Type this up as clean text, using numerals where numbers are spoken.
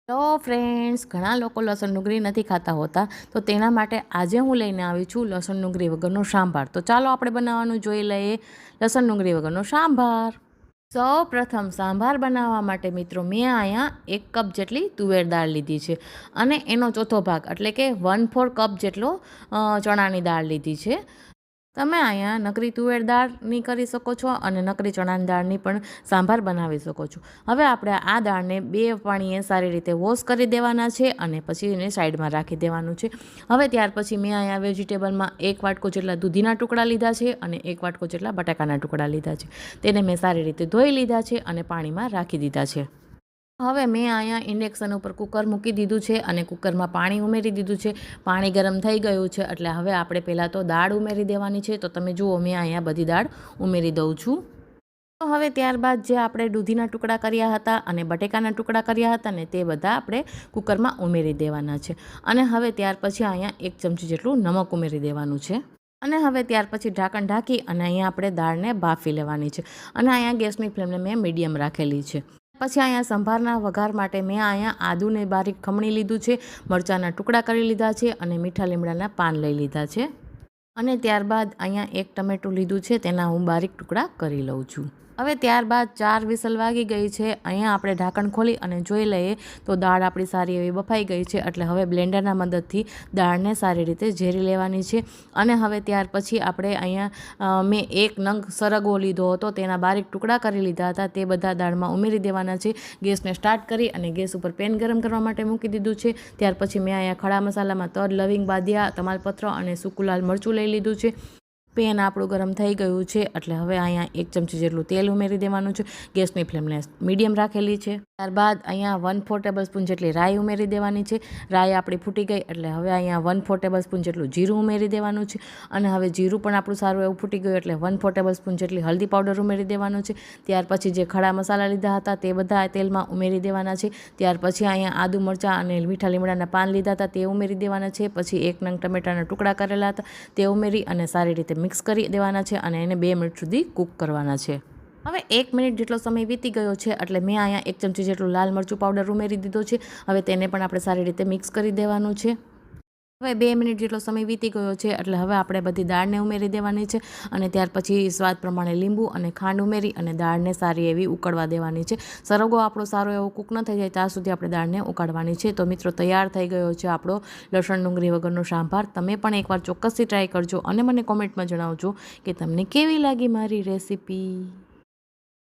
તો ફ્રેન્ડ્સ, ઘણા લોકો લસણ ડુંગળી નથી ખાતા હોતા, તો તેના માટે આજે હું લઈને આવી છું લસણ ડુંગળી વગરનો સાંભાર. તો ચાલો આપણે બનાવવાનું જોઈ લઈએ લસણ ડુંગળી વગરનો સાંભાર. સૌ પ્રથમ સાંભાર બનાવવા માટે મિત્રો મેં અહીંયા 1 કપ જેટલી તુવેર દાળ લીધી છે અને એનો ચોથો ભાગ એટલે કે 1/4 કપ જેટલો ચણાની દાળ લીધી છે. તમે અહીંયા નકરી તુવેર દાળની કરી શકો છો અને નકરી ચણાની દાળની પણ સાંભાર બનાવી શકો છો. હવે આપણે આ દાળને 2 પાણીએ સારી રીતે વોશ કરી દેવાના છે અને પછી એને સાઈડમાં રાખી દેવાનું છે. હવે ત્યાર પછી મેં અહીંયા વેજીટેબલમાં 1 વાટકો જેટલા દૂધીના ટુકડા લીધા છે અને 1 વાટકો જેટલા બટાકાના ટુકડા લીધા છે. તેને મેં સારી રીતે ધોઈ લીધા છે અને પાણીમાં રાખી દીધા છે. હવે મેં અહીંયા ઇન્ડક્શન ઉપર કુકર મૂકી દીધું છે અને કુકરમાં પાણી ઉમેરી દીધું છે. પાણી ગરમ થઈ ગયું છે એટલે હવે આપણે પહેલાં તો દાળ ઉમેરી દેવાની છે. તો તમે જુઓ, મેં અહીંયા બધી દાળ ઉમેરી દઉં છું. તો હવે ત્યારબાદ જે આપણે દૂધીના ટુકડા કર્યા હતા અને બટેકાના ટુકડા કર્યા હતા ને તે બધા આપણે કુકરમાં ઉમેરી દેવાના છે. અને હવે ત્યાર પછી અહીંયા 1 ચમચી જેટલું નમક ઉમેરી દેવાનું છે. અને હવે ત્યાર પછી ઢાંકણ ઢાંકી અને અહીંયા આપણે દાળને બાફી લેવાની છે. અને અહીંયા ગેસની ફ્લેમને મેં મીડિયમ રાખેલી છે. પછી અહીંયા સંભારના વઘાર માટે મેં અહીંયા આદુને બારીક ખમણી લીધું છે, મરચાંના ટુકડા કરી લીધા છે અને મીઠા લીમડાના પાન લઈ લીધા છે. અને ત્યારબાદ અહીંયા 1 ટમેટું લીધું છે, તેના હું બારીક ટુકડા કરી લઉં છું. હવે ત્યારબાદ 4 વિસલ વાગી ગઈ છે. અહીંયા આપણે ઢાંકણ ખોલી અને જોઈ લઈએ તો દાળ આપણી સારી એવી બફાઈ ગઈ છે. એટલે હવે બ્લેન્ડરના મદદથી દાળને સારી રીતે ઝેરી લેવાની છે. અને હવે ત્યાર પછી આપણે અહીંયા મેં 1 નંગ સરગવો લીધો હતો, તેના બારીક ટુકડા કરી લીધા હતા, તે બધા દાળમાં ઉમેરી દેવાના છે. ગેસને સ્ટાર્ટ કરી અને ગેસ ઉપર પેન ગરમ કરવા માટે મૂકી દીધું છે. ત્યાર પછી મેં અહીંયા ખડા મસાલામાં તજ, લવિંગ, બાદિયા, તમાલપત્ર અને સૂકું લાલ મરચું લઈ લીધું છે. પેન આપણું ગરમ થઈ ગયું છે એટલે હવે અહીંયા 1 ચમચી જેટલું તેલ ઉમેરી દેવાનું છે. ગેસની ફ્લેમને મીડિયમ રાખેલી છે. ત્યારબાદ અહીંયા 1/4 ટેબલસ્પૂન જેટલી રાઈ ઉમેરી દેવાની છે. રાઈ આપણી ફૂટી ગઈ એટલે હવે અહીંયા 1/4 ટેબલસ્પૂન જેટલું જીરું ઉમેરી દેવાનું છે. અને હવે જીરું પણ આપણું સારું એવું ફૂટી ગયું એટલે 1/4 ટેબલસ્પૂન જેટલી હલ્દી પાવડર ઉમેરી દેવાનું છે. ત્યાર પછી જે ખડા મસાલા લીધા હતા તે બધા તેલમાં ઉમેરી દેવાના છે. ત્યાર પછી અહીંયા આદુ, મરચાં અને મીઠા લીમડાના પાન લીધા હતા તે ઉમેરી દેવાના છે. પછી 1 નંગ ટમેટાના ટુકડા કરેલા હતા તે ઉમેરી અને સારી રીતે મિક્સ કરી દેવાના છે અને એને 2 મિનિટ સુધી કૂક કરવાના છે. હવે 1 મિનિટ જેટલો સમય વીતી ગયો છે એટલે મેં અહીંયા 1 ચમચી જેટલું લાલ મરચું પાવડર ઉમેરી દીધો છે. હવે તેને પણ આપણે સારી રીતે મિક્સ કરી દેવાનું છે. હવે 2 મિનિટ જેટલો સમય વીતી ગયો છે એટલે હવે આપણે બધી દાળને ઉમેરી દેવાની છે. અને ત્યાર પછી સ્વાદ પ્રમાણે લીંબુ અને ખાંડ ઉમેરી અને દાળને સારી એવી ઉકળવા દેવાની છે. સરગવો આપણો સારો એવો કૂક ન થઈ જાય ત્યાં સુધી આપણે દાળને ઉકાળવાની છે. તો મિત્રો, તૈયાર થઈ ગયો છે આપણો લસણ ડુંગળી વગરનો સાંભાર. તમે પણ એકવાર ચોક્કસથી ટ્રાય કરજો અને મને કોમેન્ટમાં જણાવજો કે તમને કેવી લાગી મારી રેસીપી.